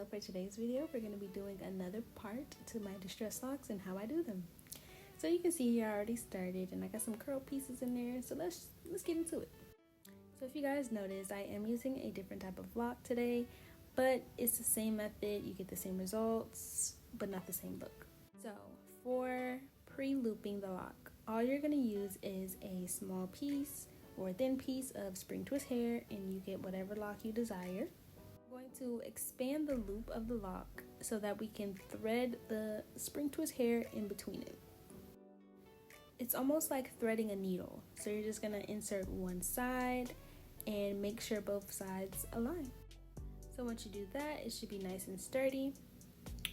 So for today's video, we're going to be doing another part to my distress locks and how I do them. So you can see here I already started and I got some curl pieces in there, so let's get into it. So if you guys notice, I am using a different type of lock today, but it's the same method, you get the same results, but not the same look. So for pre-looping the lock, all you're going to use is a small piece or a thin piece of spring twist hair, and you get whatever lock you desire. I'm going to expand the loop of the lock so that we can thread the spring twist hair in between it. It's almost like threading a needle, so you're just going to insert one side and make sure both sides align. So once you do that, it should be nice and sturdy.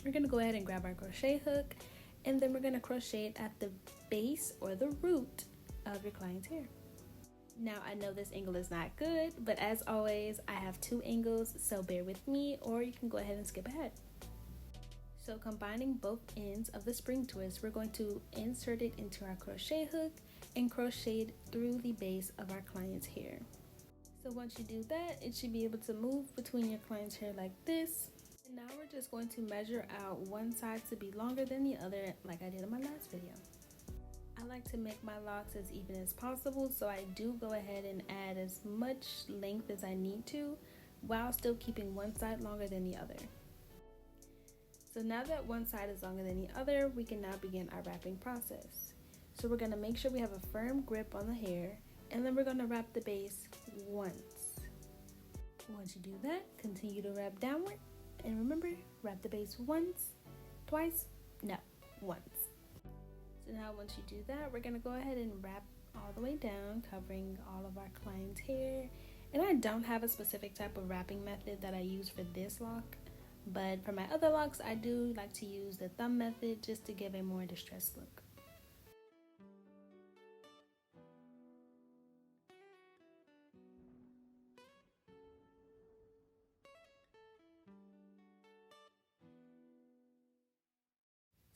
We're going to go ahead and grab our crochet hook, and then we're going to crochet it at the base or the root of your client's hair. Now I know this angle is not good, but as always I have two angles, so bear with me, or you can go ahead and skip ahead. So combining both ends of the spring twist, we're going to insert it into our crochet hook and crochet it through the base of our client's hair. So once you do that, it should be able to move between your client's hair like this. And now we're just going to measure out one side to be longer than the other, like I did in my last video. I like to make my locks as even as possible, so I do go ahead and add as much length as I need to while still keeping one side longer than the other. So now that one side is longer than the other, we can now begin our wrapping process. So we're going to make sure we have a firm grip on the hair, and then we're going to wrap the base once. Once you do that, continue to wrap downward, and remember, wrap the base once, twice, no, once. So now once you do that, we're going to go ahead and wrap all the way down, covering all of our client's hair. And I don't have a specific type of wrapping method that I use for this lock, but for my other locks, I do like to use the thumb method just to give a more distressed look.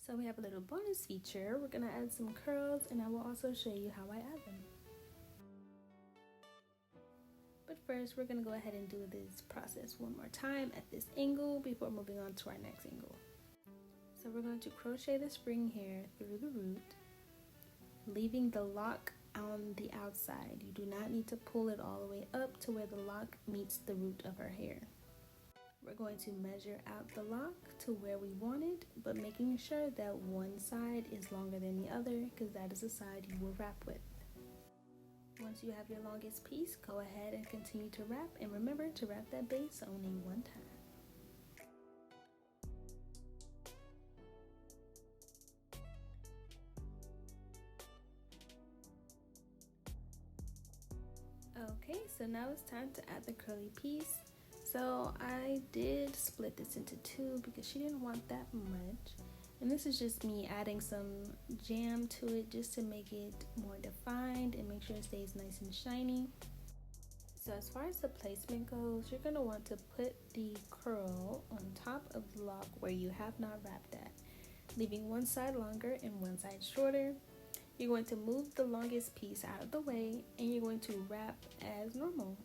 So we have a little bonus feature. We're going to add some curls, and I will also show you how I add them. But first, we're going to go ahead and do this process one more time at this angle before moving on to our next angle. So we're going to crochet the spring hair through the root, leaving the lock on the outside. You do not need to pull it all the way up to where the lock meets the root of her hair. We're going to measure out the lock to where we want it, but making sure that one side is longer than the other, because that is the side you will wrap with. Once you have your longest piece, go ahead and continue to wrap, and remember to wrap that base only one time. Okay, so now it's time to add the curly piece. So I did split this into two because she didn't want that much. And this is just me adding some jam to it just to make it more defined and make sure it stays nice and shiny. So as far as the placement goes, you're going to want to put the curl on top of the lock where you have not wrapped at, leaving one side longer and one side shorter. You're going to move the longest piece out of the way, and you're going to wrap as normal.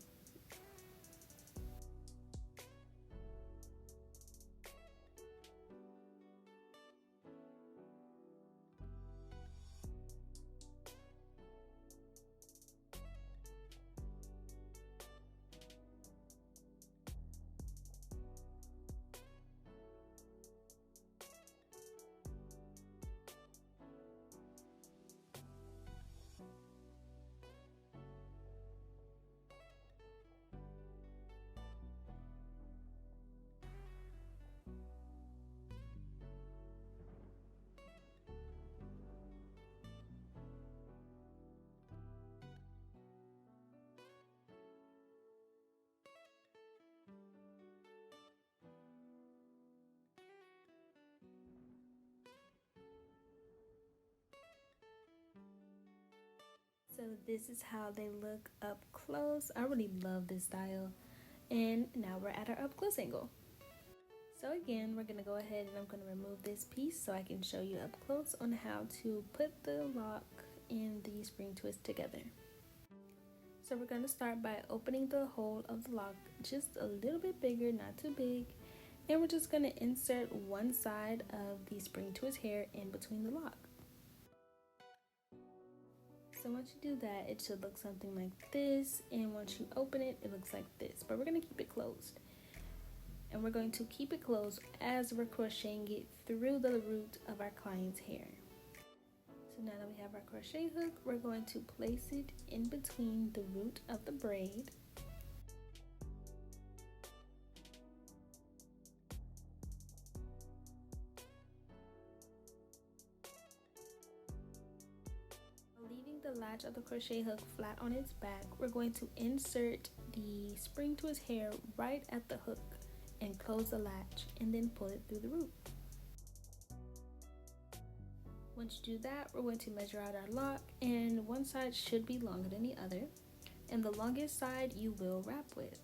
So this is how they look up close. I really love this style. And now we're at our up close angle. So again, we're gonna go ahead and I'm gonna remove this piece so I can show you up close on how to put the lock and the spring twist together. So we're gonna start by opening the hole of the lock just a little bit bigger, not too big. And we're just going to insert one side of the spring twist hair in between the lock. So once you do that, it should look something like this, and once you open it, it looks like this, but we're going to keep it closed. And we're going to keep it closed as we're crocheting it through the root of our client's hair. So now that we have our crochet hook, we're going to place it in between the root of the braid. Leaving the latch of the crochet hook flat on its back, we're going to insert the spring twist hair right at the hook and close the latch, and then pull it through the root. Once you do that, we're going to measure out our lock, and one side should be longer than the other, and the longest side you will wrap with.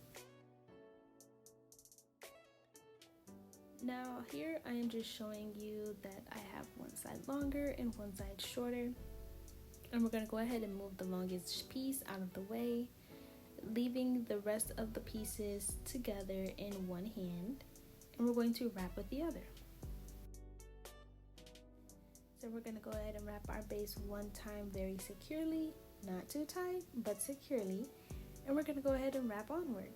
Now here I am just showing you that I have one side longer and one side shorter, and we're going to go ahead and move the longest piece out of the way, leaving the rest of the pieces together in one hand, and we're going to wrap with the other. So we're going to go ahead and wrap our base one time very securely, not too tight, but securely, and we're going to go ahead and wrap onward.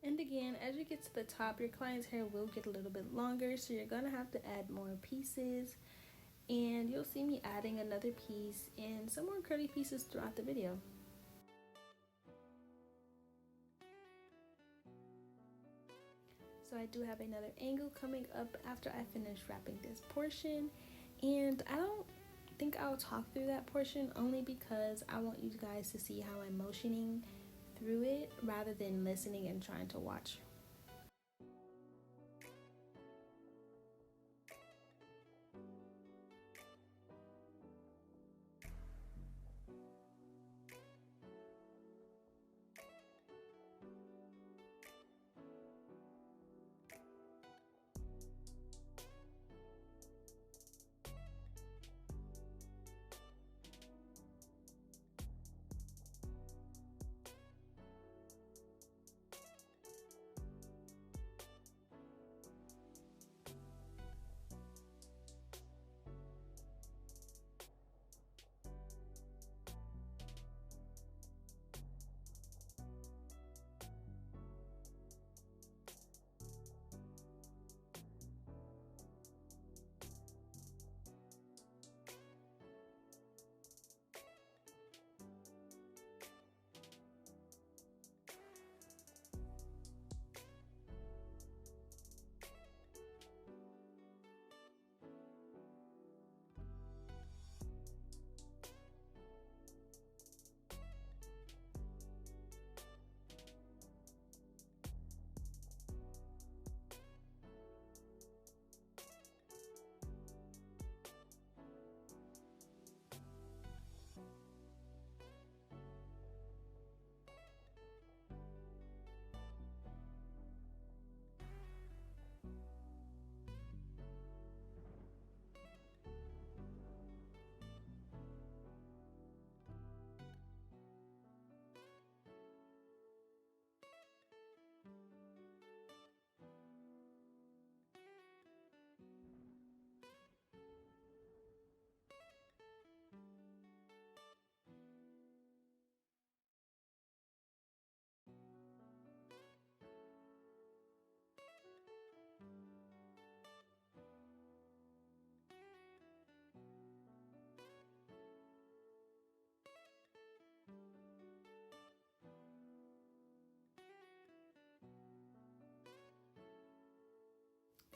And again, as you get to the top, your client's hair will get a little bit longer, so you're gonna have to add more pieces, and you'll see me adding another piece and some more curly pieces throughout the video. So I do have another angle coming up after I finish wrapping this portion, and I don't think I'll talk through that portion only because I want you guys to see how I'm motioning through it rather than listening and trying to watch.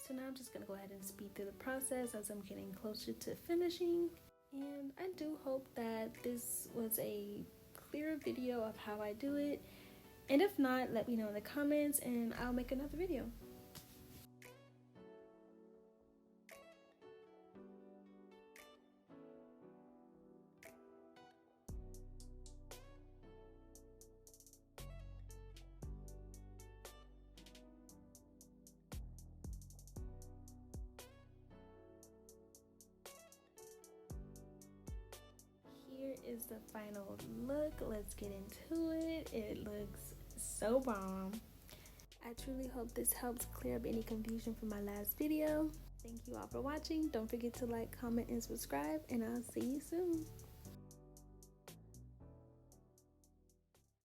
So now I'm just going to go ahead and speed through the process as I'm getting closer to finishing. And I do hope that this was a clear video of how I do it. And if not, let me know in the comments and I'll make another video. is the final look. Let's get into it. It looks so bomb. I truly hope this helps clear up any confusion from my last video. Thank you all for watching. Don't forget to like, comment, and subscribe, and I'll see you soon.